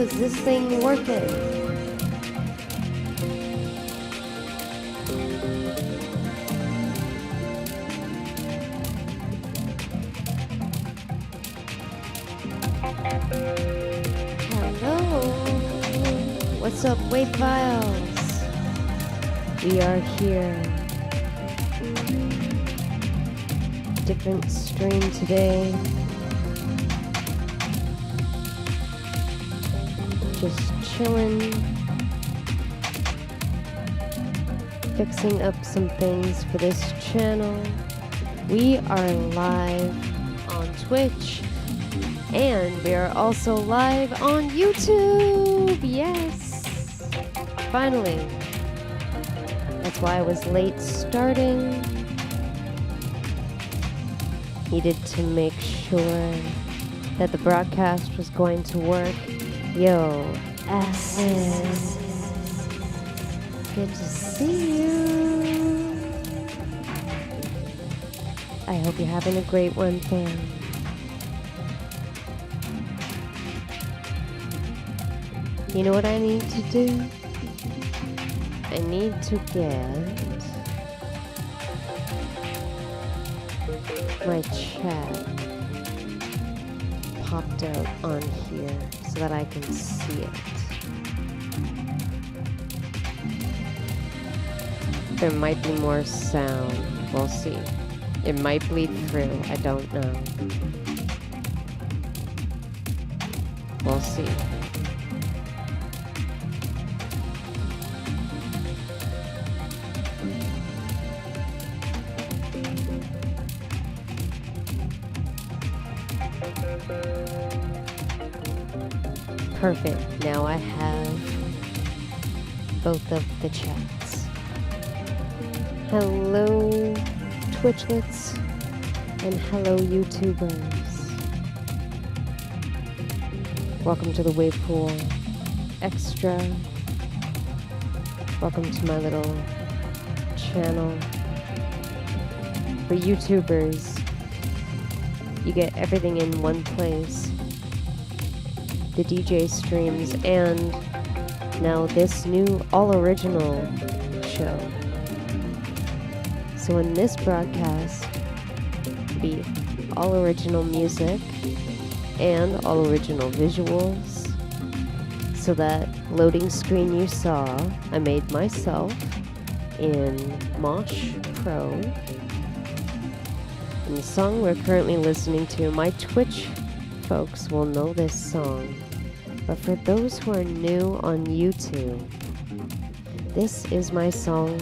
Is this thing working? Hello. What's up, Wave Files? We are here. Different stream today. Just chilling, fixing up some things for this channel. We are live on Twitch, and we are also live on YouTube. Yes, finally. That's why I was late starting. Needed to make sure that the broadcast was going to work. Yo, Asses. Good to see you. I hope you're having a great one, fam. You know what I need to do? I need to get my chat popped out on here so that I can see it. There might be more sound. We'll see. It might bleed through. I don't know. We'll see. Perfect. Now I have both of the chats. Hello, Twitchlets, and hello, YouTubers. Welcome to the Wave Pool Extra. Welcome to my little channel for YouTubers. You get everything in one place. The DJ streams and now this new all-original show. So in this broadcast, be all original music and all original visuals. So that loading screen you saw, I made myself in Mosh Pro. And the song we're currently listening to, my Twitch folks will know this song. But for those who are new on YouTube, this is my song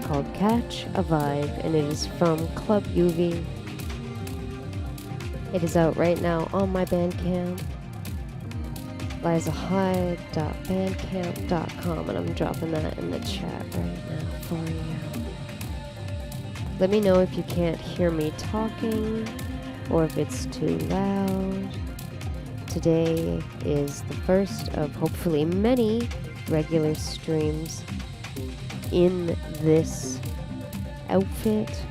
called Catch a Vibe, and it is from Club UV. It is out right now on my Bandcamp. LyzaHyde.bandcamp.com, and I'm dropping that in the chat right now for you. Let me know if you can't hear me talking or if it's too loud. Today is the first of hopefully many regular streams in this outfit.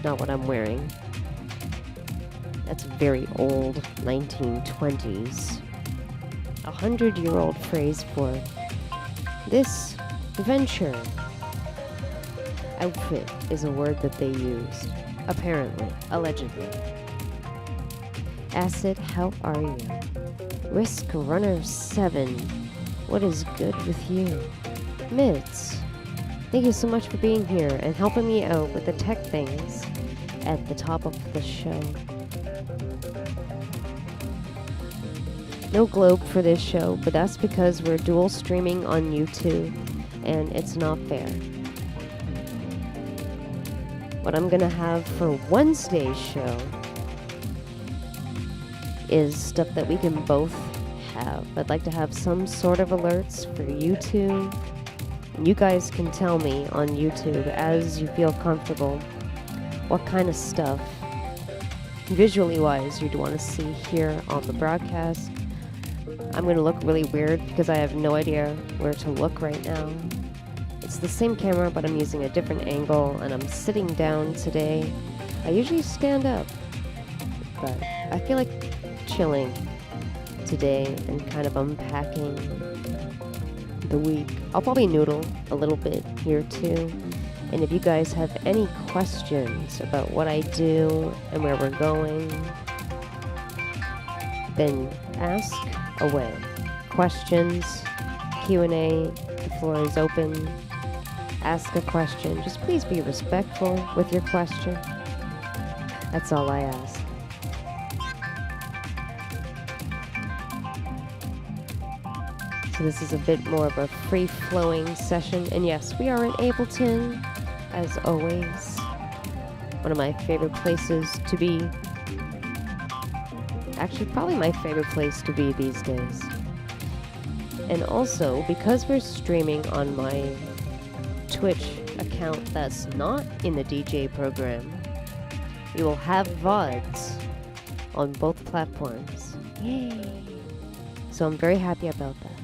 Not what I'm wearing. That's very old 1920s. 100-year-old phrase for this venture. Outfit is a word that they used, apparently, allegedly. Acid, how are you? Risk Runner 7, what is good with you? Mitz, thank you so much for being here and helping me out with the tech things at the top of the show. No globe for this show, but that's because we're dual streaming on YouTube, and it's not fair. What I'm gonna have for Wednesday's show is stuff that we can both have. I'd like to have some sort of alerts for YouTube. You guys can tell me on YouTube as you feel comfortable what kind of stuff, visually wise, you'd want to see here on the broadcast. I'm going to look really weird because I have no idea where to look right now. It's the same camera, but I'm using a different angle, and I'm sitting down today. I usually stand up, but I feel like chilling today and kind of unpacking the week. I'll probably noodle a little bit here too. And if you guys have any questions about what I do and where we're going, then ask away. Questions, Q&A, the floor is open. Ask a question. Just please be respectful with your question. That's all I ask. So this is a bit more of a free-flowing session. And yes, we are in Ableton, as always. One of my favorite places to be. Actually, probably my favorite place to be these days. And also, because we're streaming on my Twitch account that's not in the DJ program, we will have VODs on both platforms. Yay! So I'm very happy about that.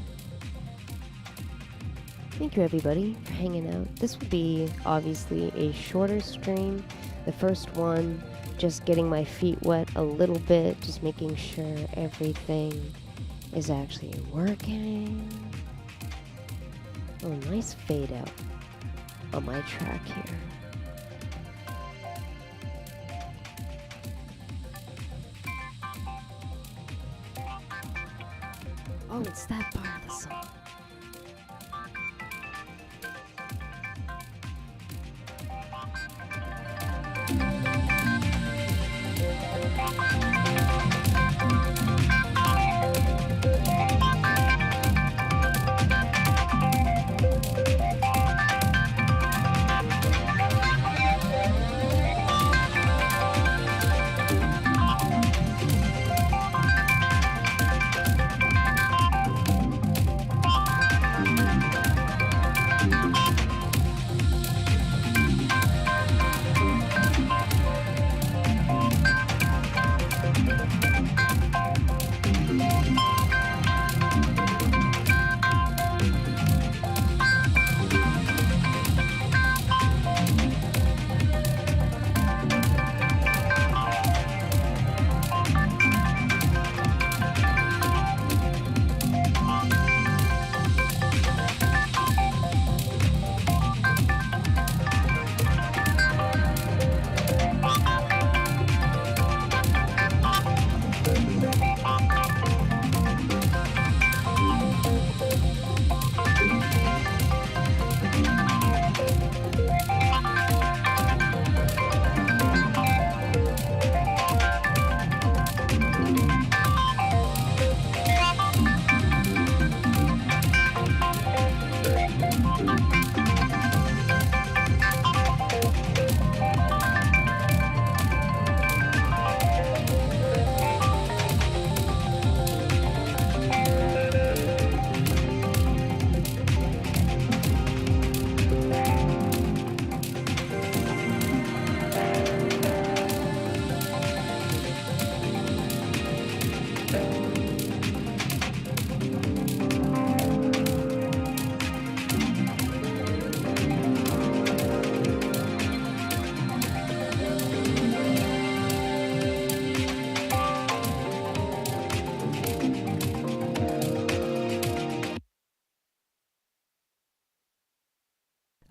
Thank you everybody for hanging out. This will be obviously a shorter stream. The first one, just getting my feet wet a little bit, just making sure everything is actually working. Oh, nice fade out on my track here. Oh, it's that part of the song.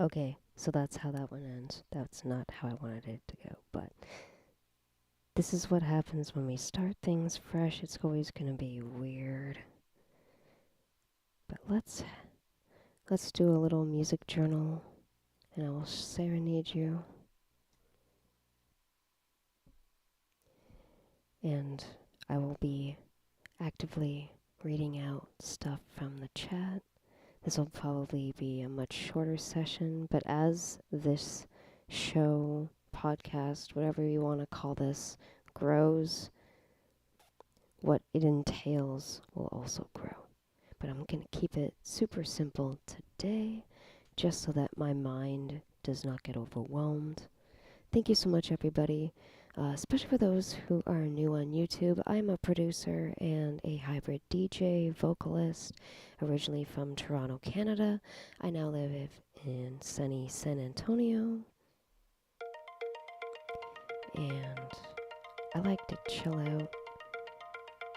Okay, so that's how that one ends. That's not how I wanted it to go, but this is what happens when we start things fresh. It's always gonna be weird. But let's do a little music journal, and I will serenade you. And I will be actively reading out stuff from the chat. This will probably be a much shorter session, but as this show, podcast, whatever you want to call this, grows, what it entails will also grow. But I'm going to keep it super simple today, just so that my mind does not get overwhelmed. Thank you so much, everybody. Especially for those who are new on YouTube. I'm a producer and a hybrid DJ, vocalist, originally from Toronto, Canada. I now live in sunny San Antonio. And I like to chill out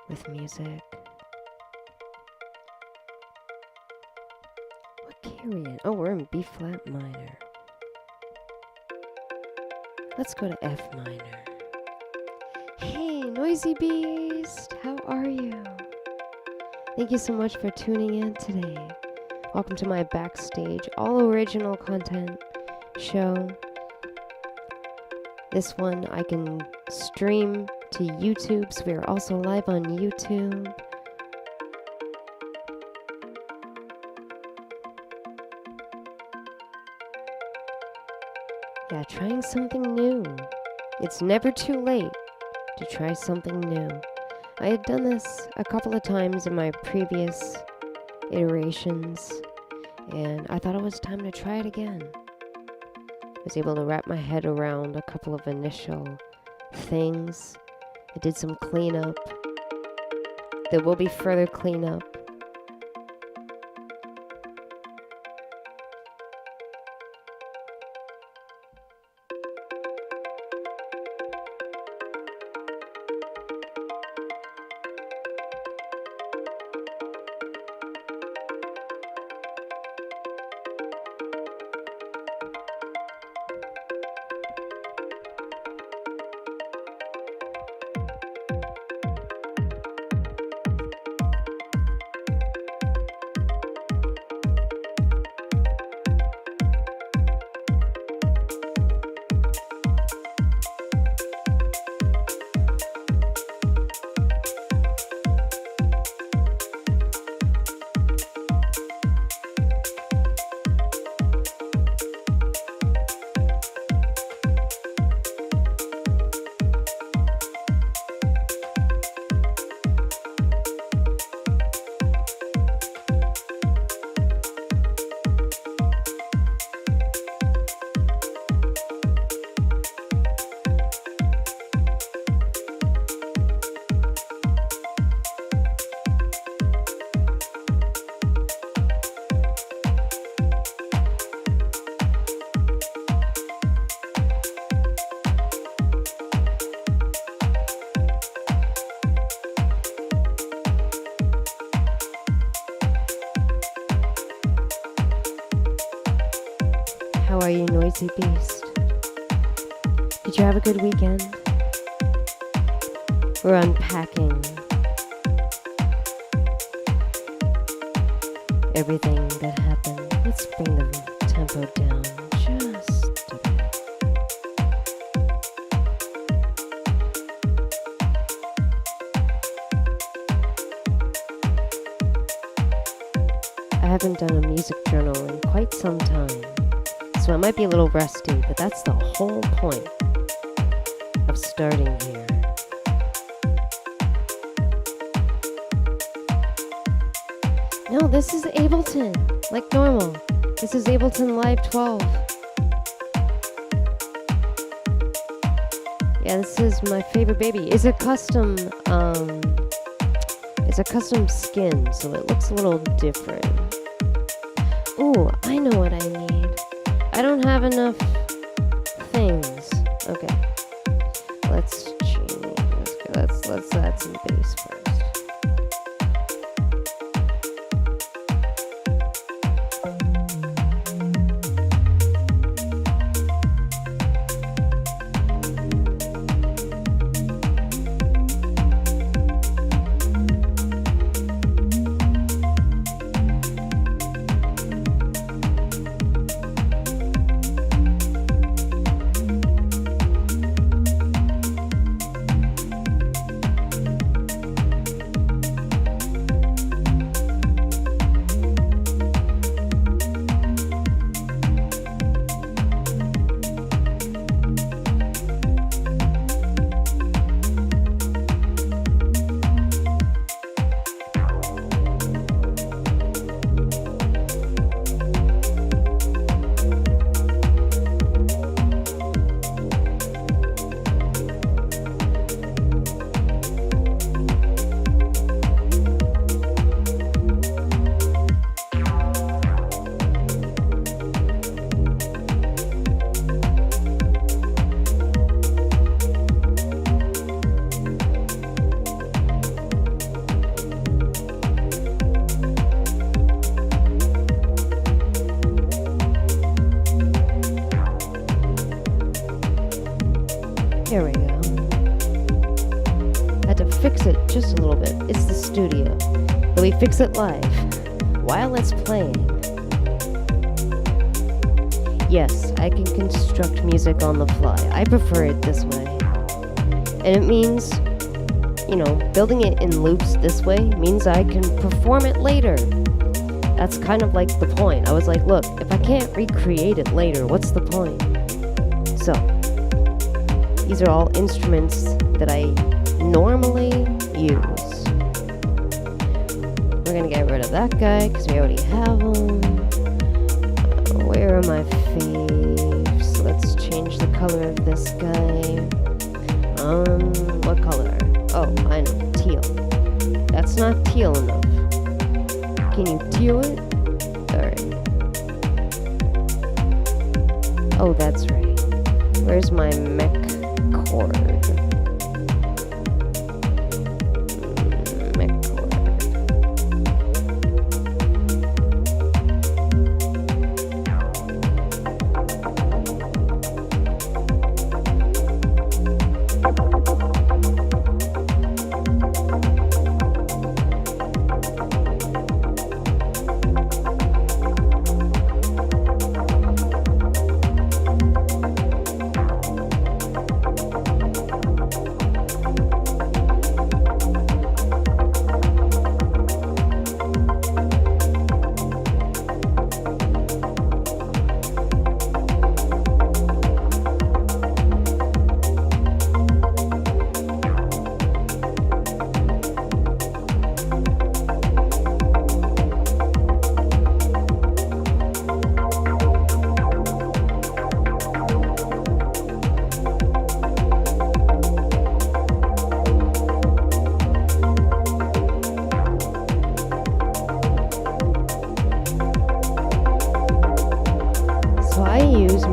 with music. What key are we in? Oh, we're in B flat minor. Let's go to F minor. Hey, Noisy Beast, how are you? Thank you so much for tuning in today. Welcome to my backstage, all original content show. This one I can stream to YouTube, so we are also live on YouTube. Yeah, trying something new. It's never too late to try something new. I had done this a couple of times in my previous iterations, and I thought it was time to try it again. I was able to wrap my head around a couple of initial things. I did some cleanup. There will be further cleanup. How are you, Noisy Beast? Did you have a good weekend? We're unpacking everything that happened. Let's bring the tempo down just a bit. I haven't done a music journal in quite some time, so I might be a little rusty, but that's the whole point of starting here. No, this is Ableton, like normal. This is Ableton Live 12. Yeah, this is my favorite baby. It's a custom skin, so it looks a little different. Ooh, I know what I need. I don't have enough things. Okay. Let's change. Let's add some bass first. Here we go. Had to fix it just a little bit. It's the studio. But we fix it live while it's playing. Yes, I can construct music on the fly. I prefer it this way. And it means, you know, building it in loops this way means I can perform it later. That's kind of like the point. I was like, look, if I can't recreate it later, what's the point? So, these are all instruments that I normally use. We're gonna get rid of that guy because we already have him. Where are my faves? Let's change the color of this guy. What color? Oh, I know, teal. That's not teal enough. Can you teal it? Alright. Oh, that's right. Where's my mech chord? Mech chord.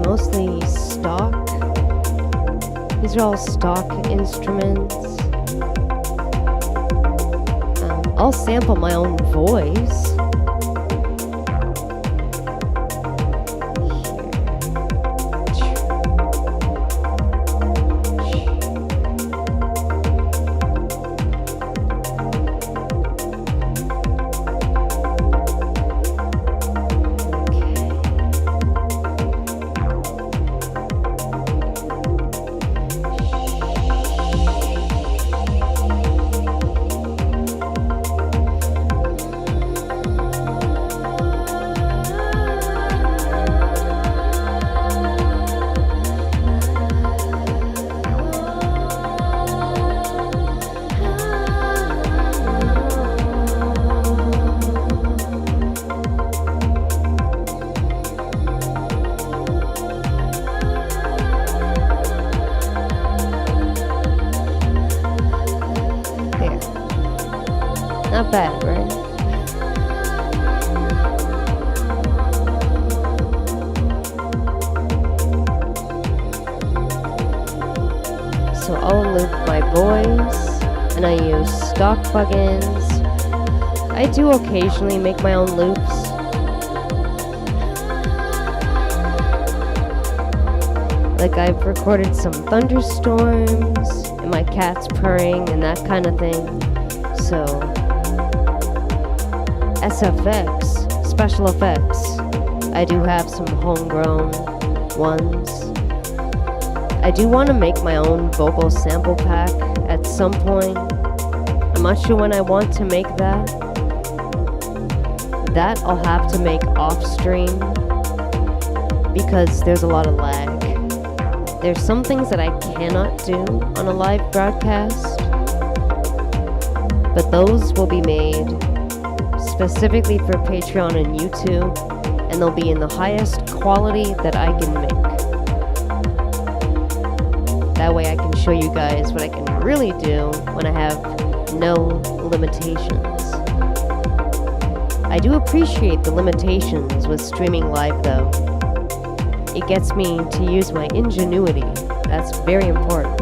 Mostly stock. These are all stock instruments. I'll sample my own voice. Not bad, right? So I'll loop my voice, and I use stock plugins. I do occasionally make my own loops. Like I've recorded some thunderstorms, and my cat's purring, and that kind of thing. So SFX, special effects, I do have some homegrown ones. I do want to make my own vocal sample pack at some point. I'm not sure when I want to make that. That I'll have to make off stream because there's a lot of lag. There's some things that I cannot do on a live broadcast, but those will be made specifically for Patreon and YouTube, and they'll be in the highest quality that I can make. That way I can show you guys what I can really do when I have no limitations. I do appreciate the limitations with streaming live though. It gets me to use my ingenuity. That's very important.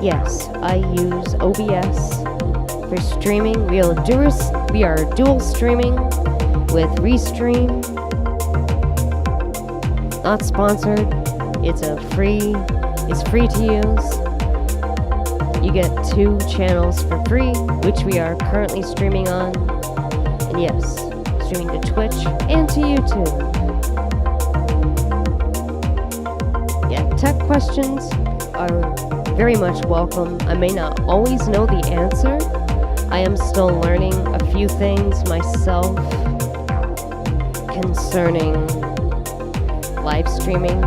yes, I use OBS for streaming. We are dual streaming with Restream. Not sponsored. It's free to use. You get 2 channels for free, which we are currently streaming on. And yes, streaming to Twitch and to YouTube. Yeah, tech questions are very much welcome. I may not always know the answer. I am still learning a few things myself concerning live streaming.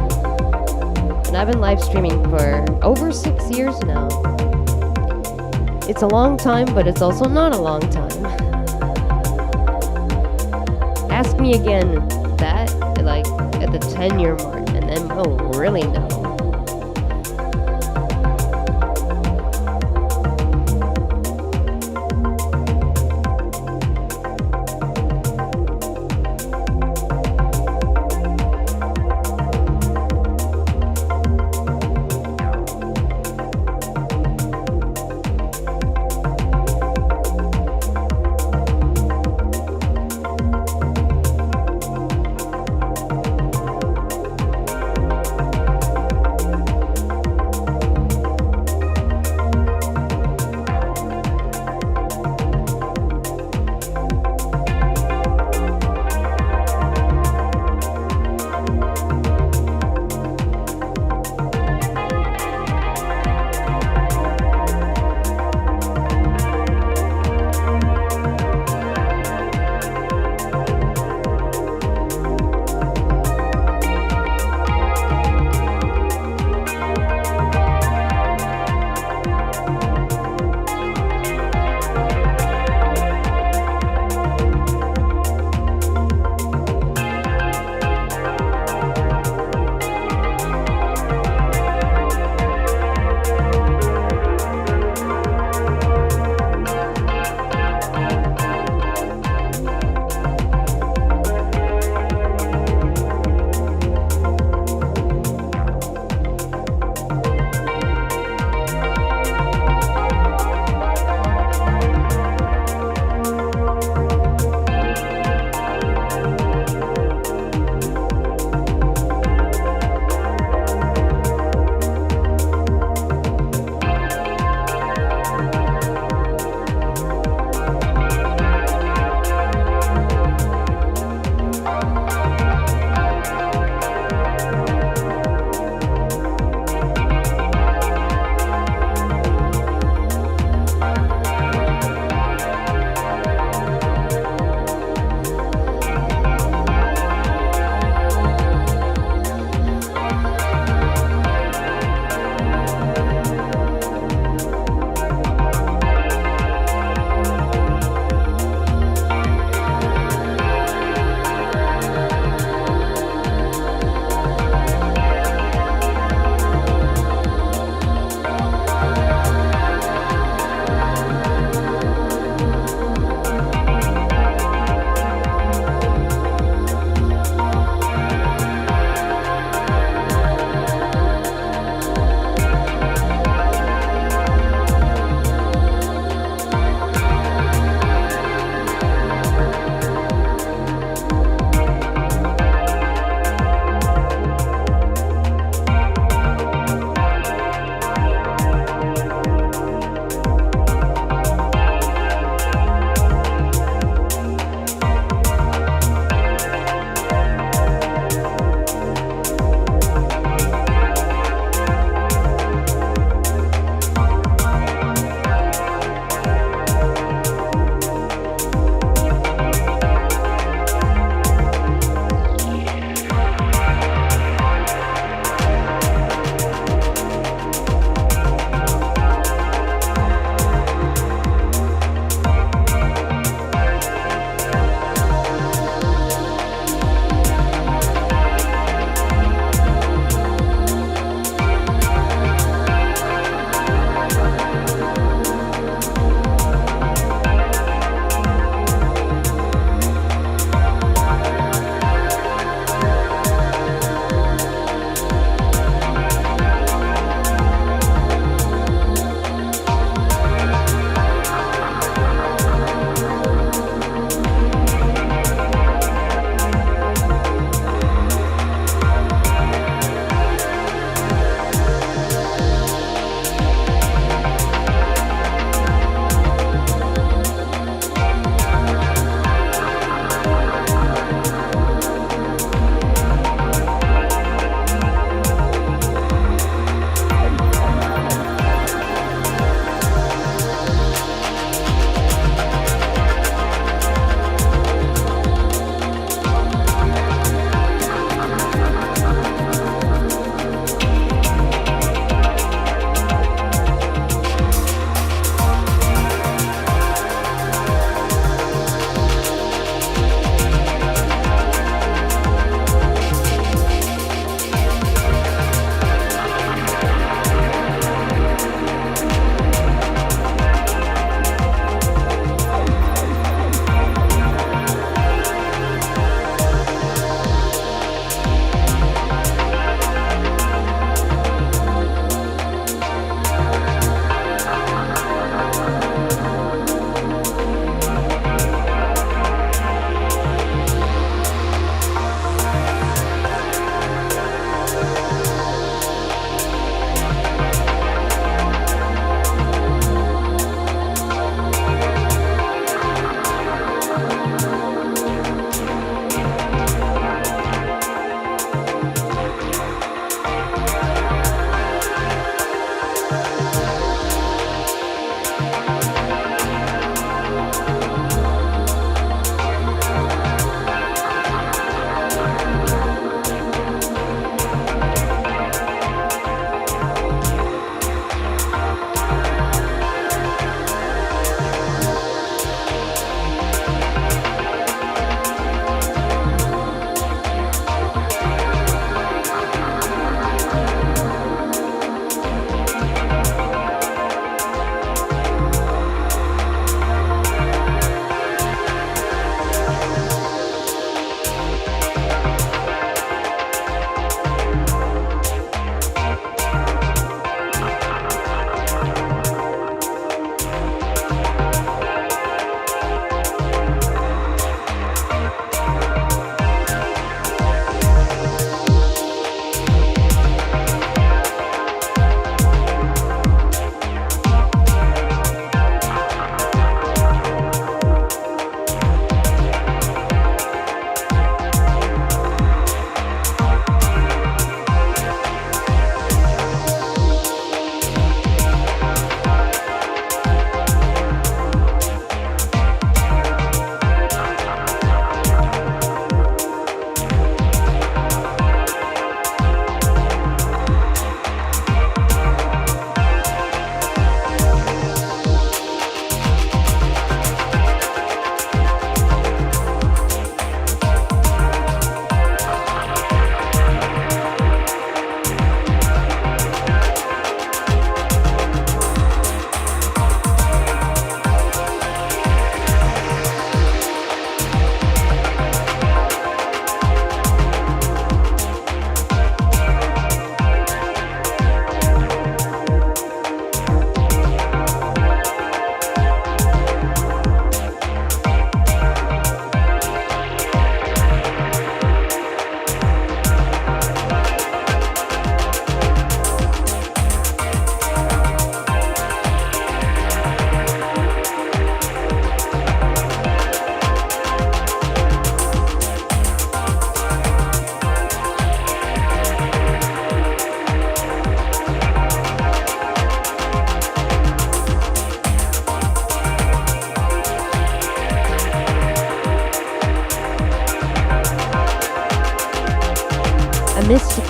And I've been live streaming for over 6 years now. It's a long time, but it's also not a long time. Ask me again that, like, at the 10-year mark, and then we'll really know.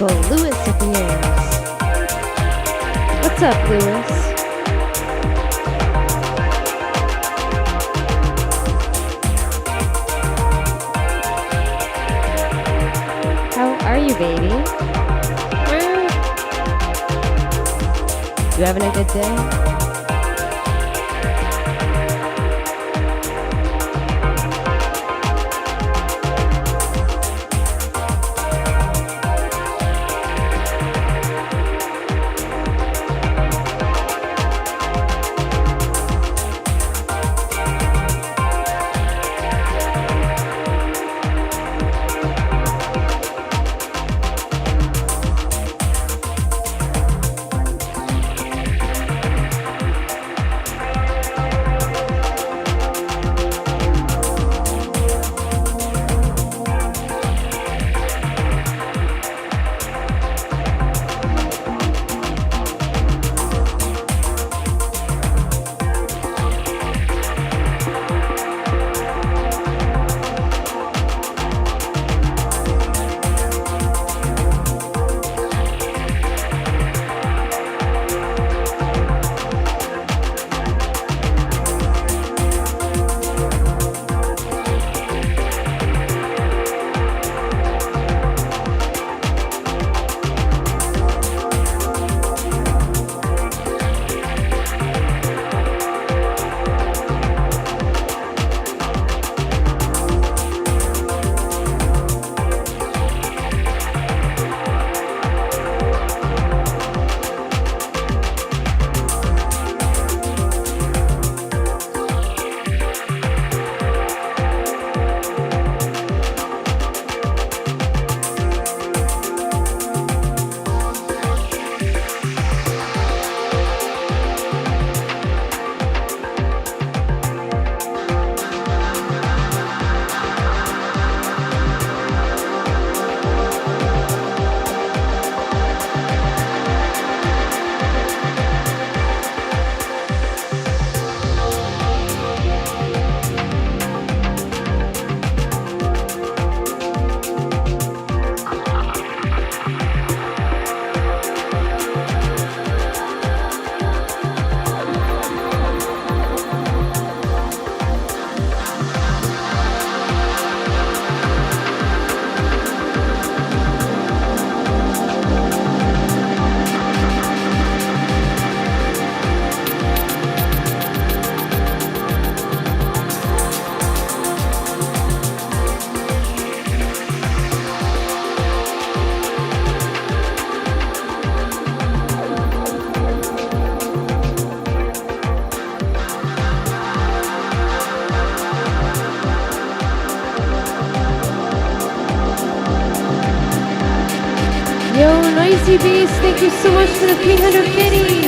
Uncle Lewis appears. What's up, Lewis? How are you, baby? You having a good day? Noisy Beast, thank you so much for the 300 biddies.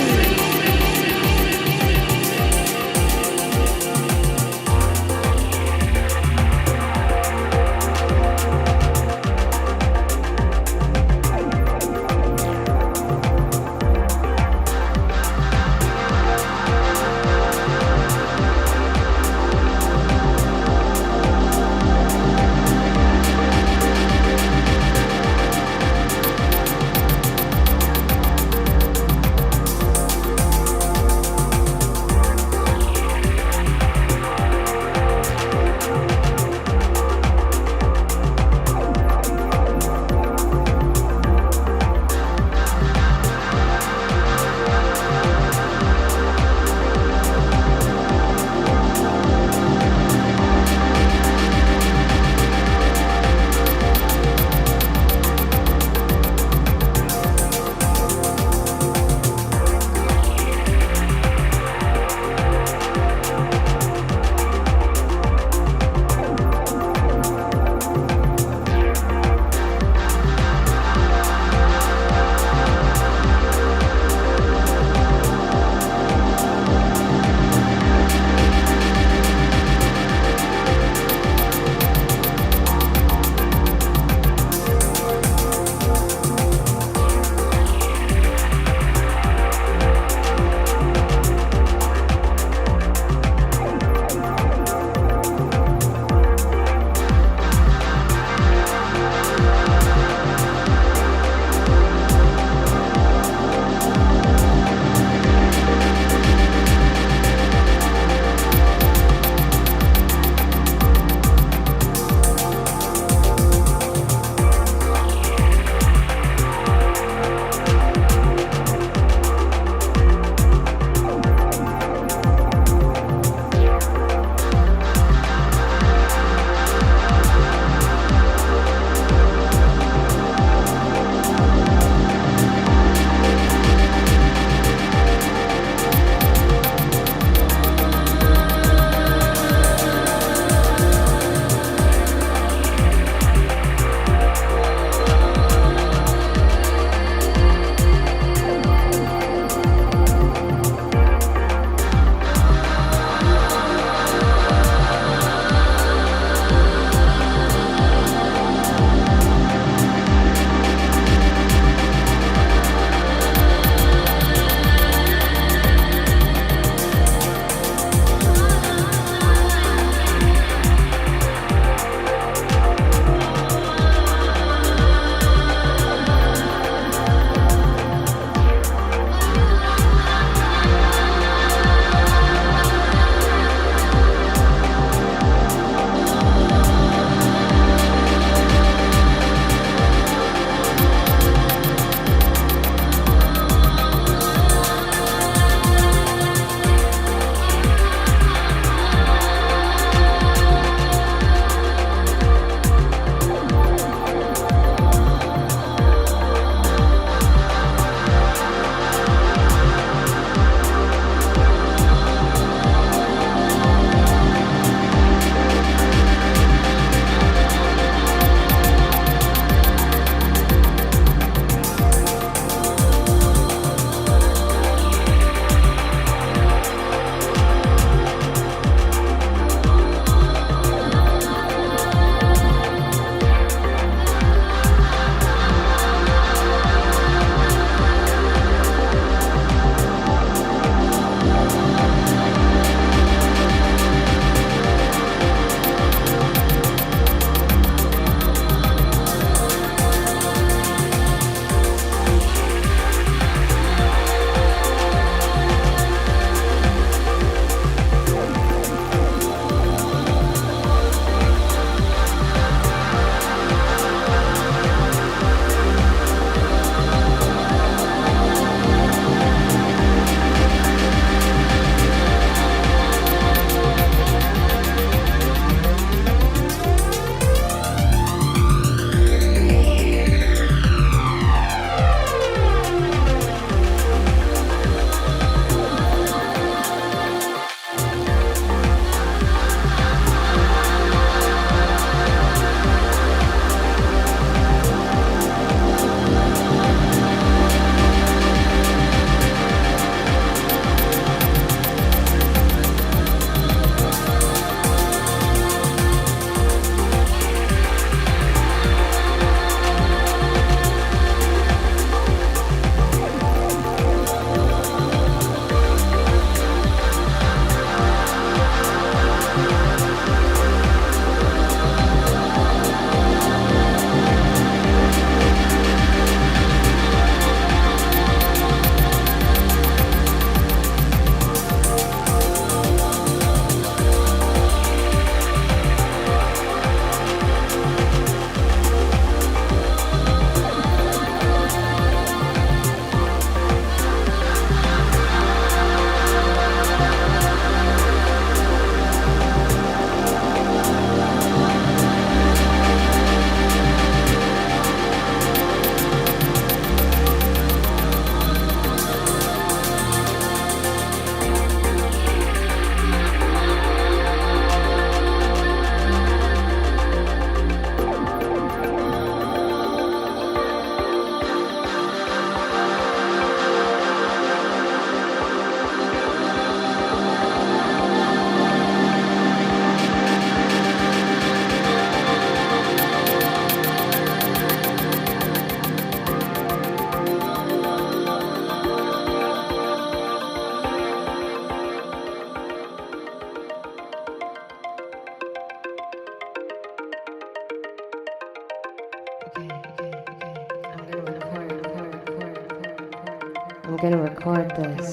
I'm gonna record this.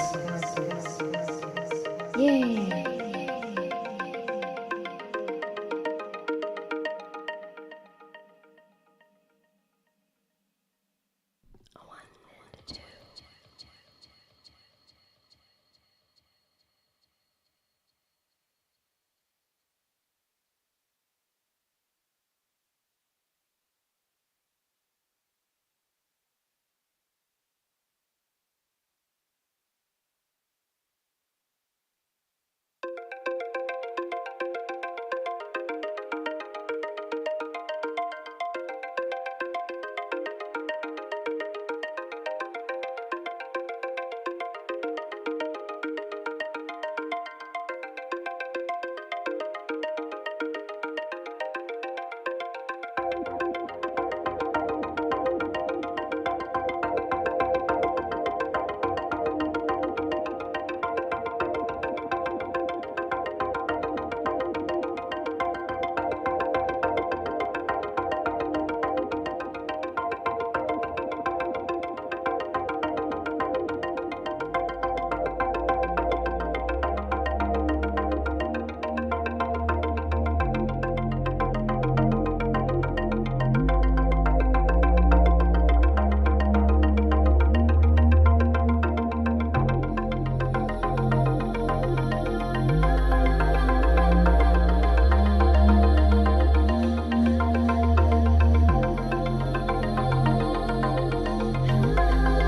Yay!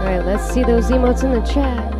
Alright, let's see those emotes in the chat.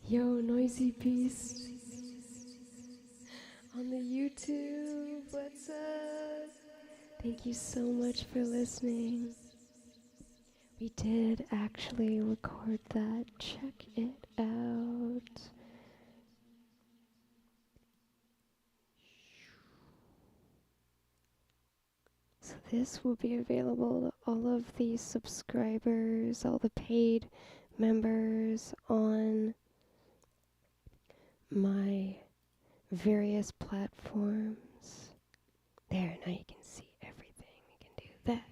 Yo, Noisy Beast on the YouTube. What's up? Thank you so much for listening. We did actually record that. Check it out. So this will be available to all of the subscribers, all the paid members on my various platforms. There, now you can see everything. We can do that.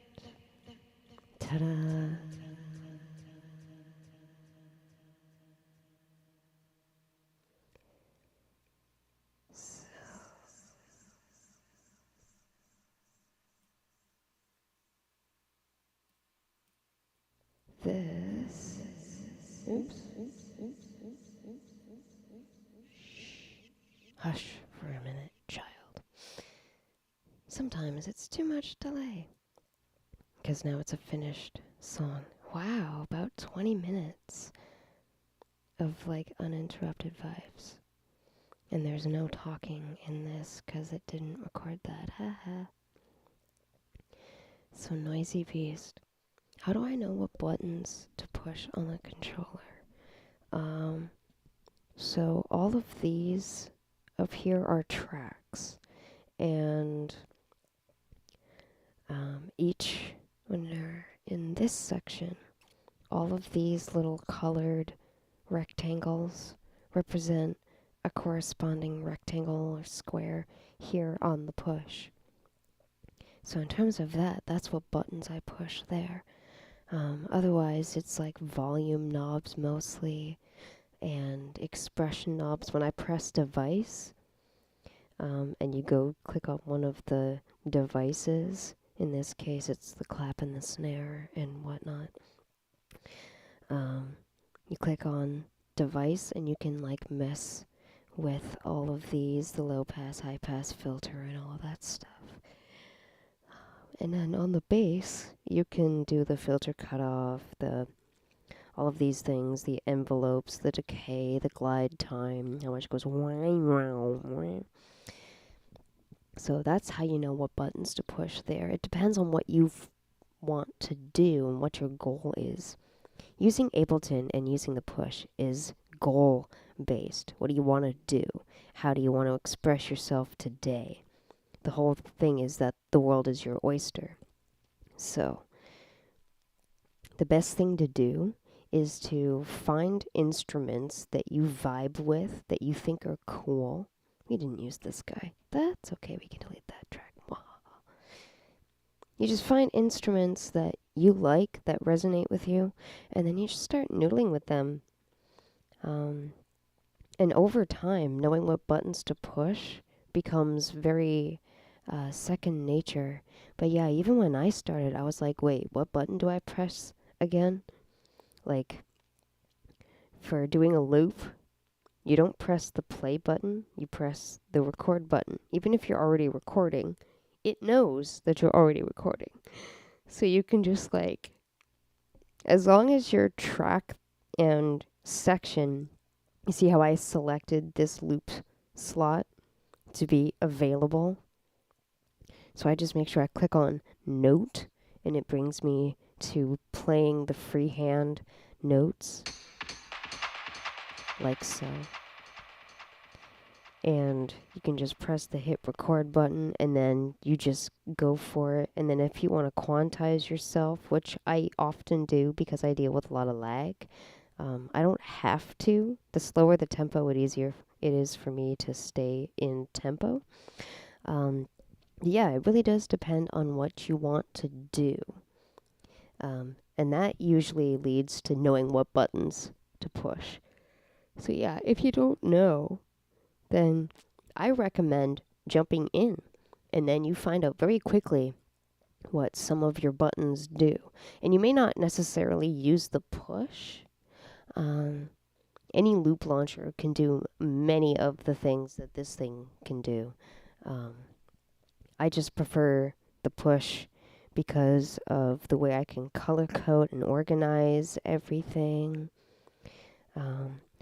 Ta-da! So, this. Oops. Hush for a minute, child. Sometimes it's too much delay. Because now it's a finished song. Wow, about 20 minutes of like uninterrupted vibes. And there's no talking in this because it didn't record that. Haha. So Noisy Beast. How do I know what buttons to push on the controller? So all of these up here are tracks. And each, when they're in this section, all of these little colored rectangles represent a corresponding rectangle or square here on the push. So in terms of that, that's what buttons I push there. Otherwise, it's like volume knobs mostly and expression knobs. When I press device, and you go click on one of the devices, in this case it's the clap and the snare and whatnot, you click on device and you can like mess with all of these, the low pass, high pass filter and all of that stuff. And then on the bass, you can do the filter cutoff, all of these things, the envelopes, the decay, the glide time, how much goes. So that's how you know what buttons to push there. It depends on what you want to do and what your goal is. Using Ableton and using the push is goal based. What do you want to do? How do you want to express yourself today? The whole thing is that the world is your oyster. So the best thing to do is to find instruments that you vibe with, that you think are cool. We didn't use this guy. That's okay, we can delete that track. You just find instruments that you like, that resonate with you, and then you just start noodling with them. And over time, knowing what buttons to push becomes very second nature. But yeah, even when I started, I was like, wait, what button do I press again? Like, for doing a loop, you don't press the play button, you press the record button. Even if you're already recording, it knows that you're already recording. So you can just like, as long as your track and section, you see how I selected this loop slot to be available? So I just make sure I click on note and it brings me to playing the freehand notes like so. And you can just press the hit record button and then you just go for it. And then if you want to quantize yourself, which I often do because I deal with a lot of lag, I don't have to. The slower the tempo, the easier it is for me to stay in tempo. Yeah, it really does depend on what you want to do. And that usually leads to knowing what buttons to push. So yeah, if you don't know, then I recommend jumping in. And then you find out very quickly what some of your buttons do. And you may not necessarily use the push. Any loop launcher can do many of the things that this thing can do. I just prefer the push because of the way I can color code and organize everything.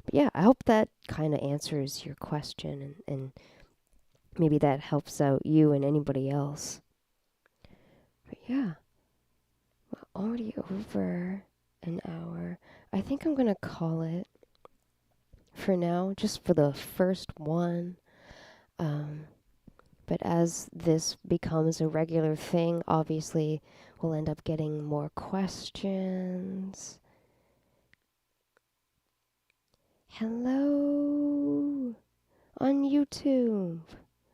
But yeah, I hope that kind of answers your question, and maybe that helps out you and anybody else. But yeah, we're already over an hour. I think I'm gonna call it for now, just for the first one. But as this becomes a regular thing, obviously we'll end up getting more questions. Hello on YouTube.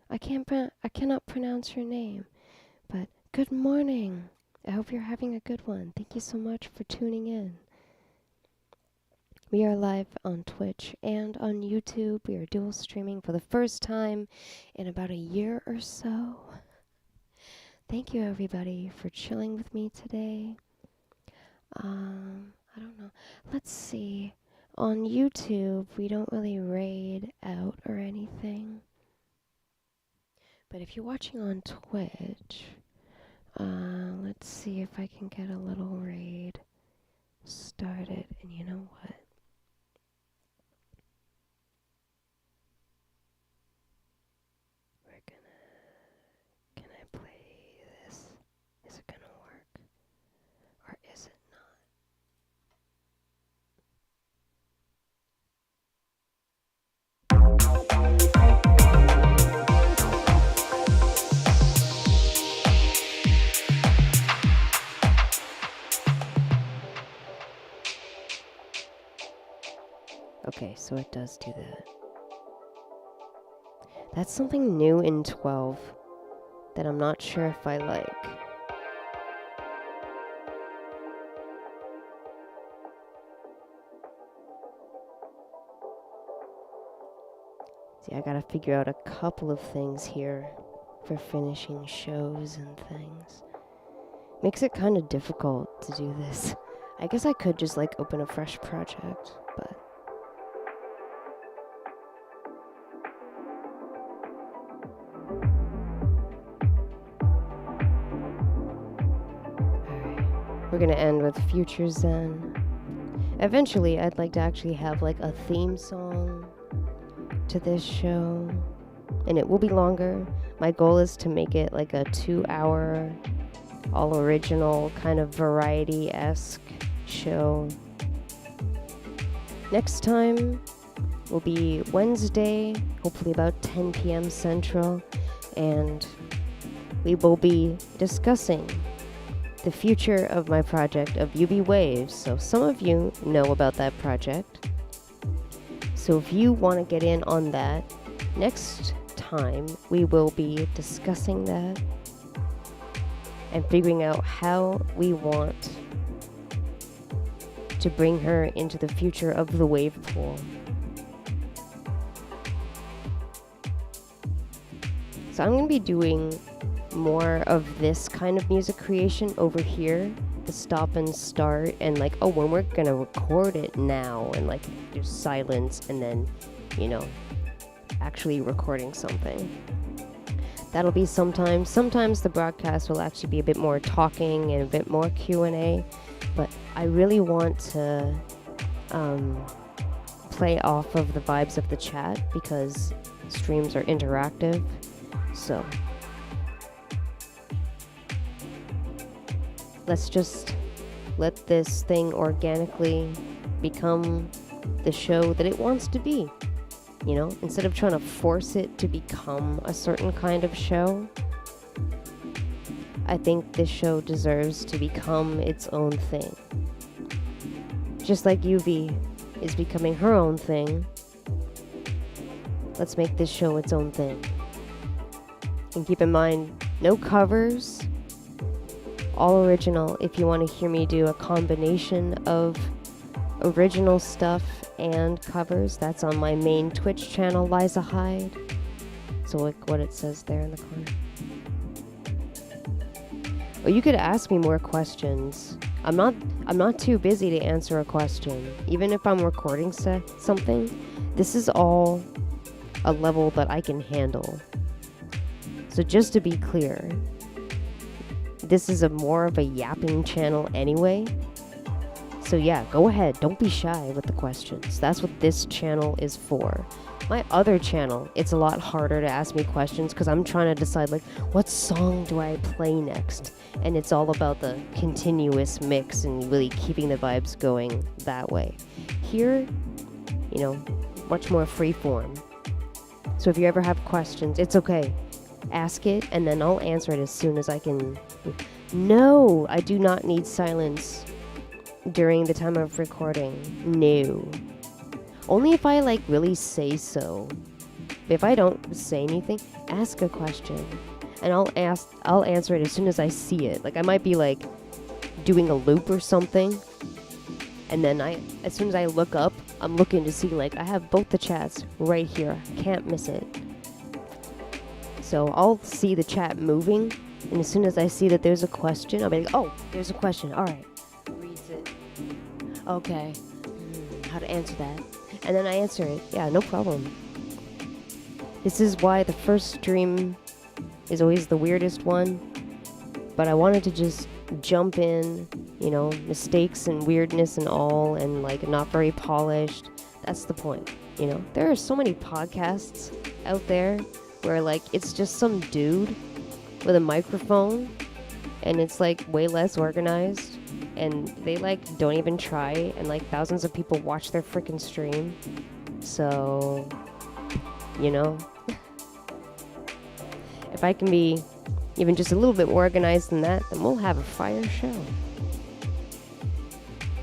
I cannot pronounce your name, but good morning. I hope you're having a good one. Thank you so much for tuning in. We are live on Twitch and on YouTube. We are dual streaming for the first time in about a year or so. Thank you everybody for chilling with me today. I don't know. Let's see. On YouTube, we don't really raid out or anything. But if you're watching on Twitch, let's see if I can get a little raid started. And you know what? Can I play this? Is it gonna work? Or is it not? Okay, so it does do that. That's something new in 12 that I'm not sure if I like. See, I gotta figure out a couple of things here for finishing shows and things. Makes it kind of difficult to do this. I guess I could just like open a fresh project, but... Alright, we're gonna end with Future Zen. Eventually, I'd like to actually have like a theme song to this show, and it will be longer. My goal is to make it like a 2-hour, all original, kind of variety-esque show. Next time will be Wednesday, hopefully about 10 p.m. Central, and we will be discussing the future of my project of UB Waves. So some of you know about that project. So if you want to get in on that, next time we will be discussing that and figuring out how we want to bring her into the future of the wave pool. So I'm going to be doing more of this kind of music creation over here, the stop and start, and like, oh, when we're going to record it now, and like there's silence, and then, you know, actually recording something. That'll be sometimes. Sometimes the broadcast will actually be a bit more talking and a bit more Q&A, but I really want to play off of the vibes of the chat because streams are interactive. So let's just let this thing organically become the show that it wants to be. You know, instead of trying to force it to become a certain kind of show, I think this show deserves to become its own thing. Just like UV is becoming her own thing, let's make this show its own thing. And keep in mind, no covers, all original. If you want to hear me do a combination of original stuff and covers, that's on my main Twitch channel, Lyza Hyde. So like what it says there in the corner. Or you could ask me more questions. I'm not too busy to answer a question. Even if I'm recording something, this is all a level that I can handle. So just to be clear, this is more of a yapping channel anyway. So yeah, go ahead. Don't be shy with the questions. That's what this channel is for. My other channel, it's a lot harder to ask me questions because I'm trying to decide, like, what song do I play next? And it's all about the continuous mix and really keeping the vibes going that way. Here, you know, much more free form. So if you ever have questions, it's okay. Ask it, and then I'll answer it as soon as I can. No, I do not need silence during the time of recording. No. Only if I, like, really say so. If I don't say anything, ask a question. And I'll answer it as soon as I see it. Like, I might be, like, doing a loop or something. And then as soon as I look up, I'm looking to see, like, I have both the chats right here. Can't miss it. So I'll see the chat moving. And as soon as I see that there's a question, I'll be like, oh, there's a question. All right. Reads it. Okay. How to answer that. And then I answer it. Yeah, no problem. This is why the first stream is always the weirdest one. But I wanted to just jump in, you know, mistakes and weirdness and all, and, like, not very polished. That's the point, you know? There are so many podcasts out there where, like, it's just some dude with a microphone, and it's, like, way less organized. And they, like, don't even try, and, like, thousands of people watch their freaking stream. So, you know, if I can be even just a little bit more organized than that, then we'll have a fire show.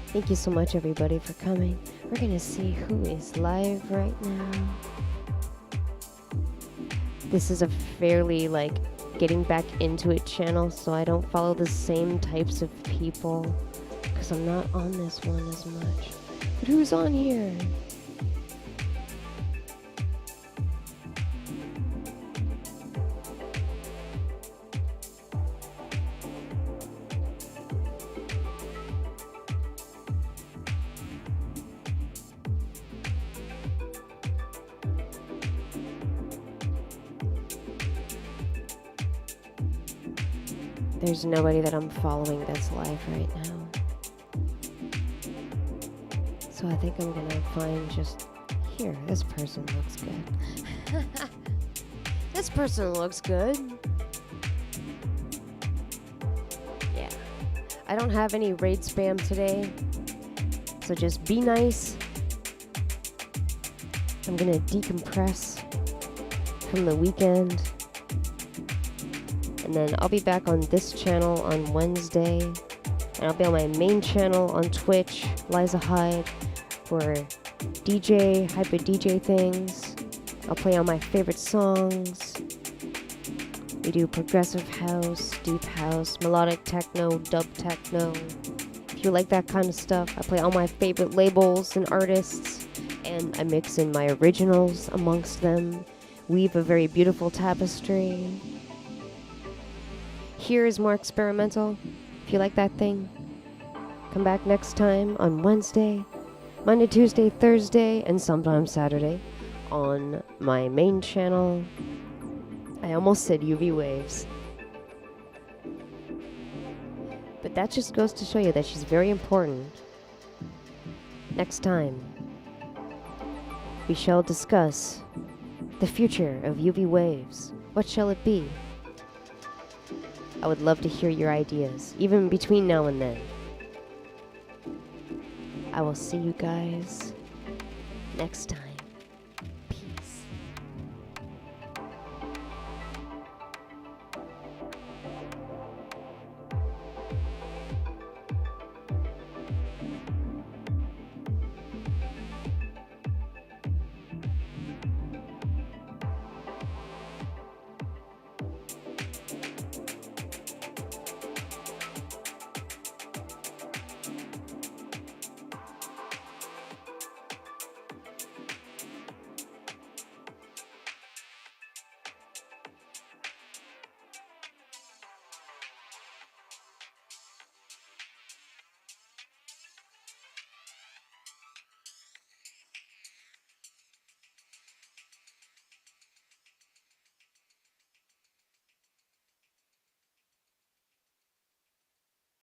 Thank you so much, everybody, for coming. We're gonna see who is live right now. This is a fairly, like, getting back into it channel, so I don't follow the same types of people, because I'm not on this one as much. But who's on here? There's nobody that I'm following that's live right now. So I think I'm gonna find just here. This person looks good. This person looks good. Yeah. I don't have any raid spam today, so just be nice. I'm gonna decompress from the weekend. And then I'll be back on this channel on Wednesday. And I'll be on my main channel on Twitch, Lyza Hyde, for DJ, hyper DJ things. I'll play all my favorite songs. We do progressive house, deep house, melodic techno, dub techno. If you like that kind of stuff, I play all my favorite labels and artists. And I mix in my originals amongst them. Weave a very beautiful tapestry. Here is more experimental. If you like that thing, come back next time on Wednesday, Monday, Tuesday, Thursday, and sometimes Saturday on my main channel. I almost said UV Waves. But that just goes to show you that she's very important. Next time, we shall discuss the future of UV Waves. What shall it be? I would love to hear your ideas, even between now and then. I will see you guys next time.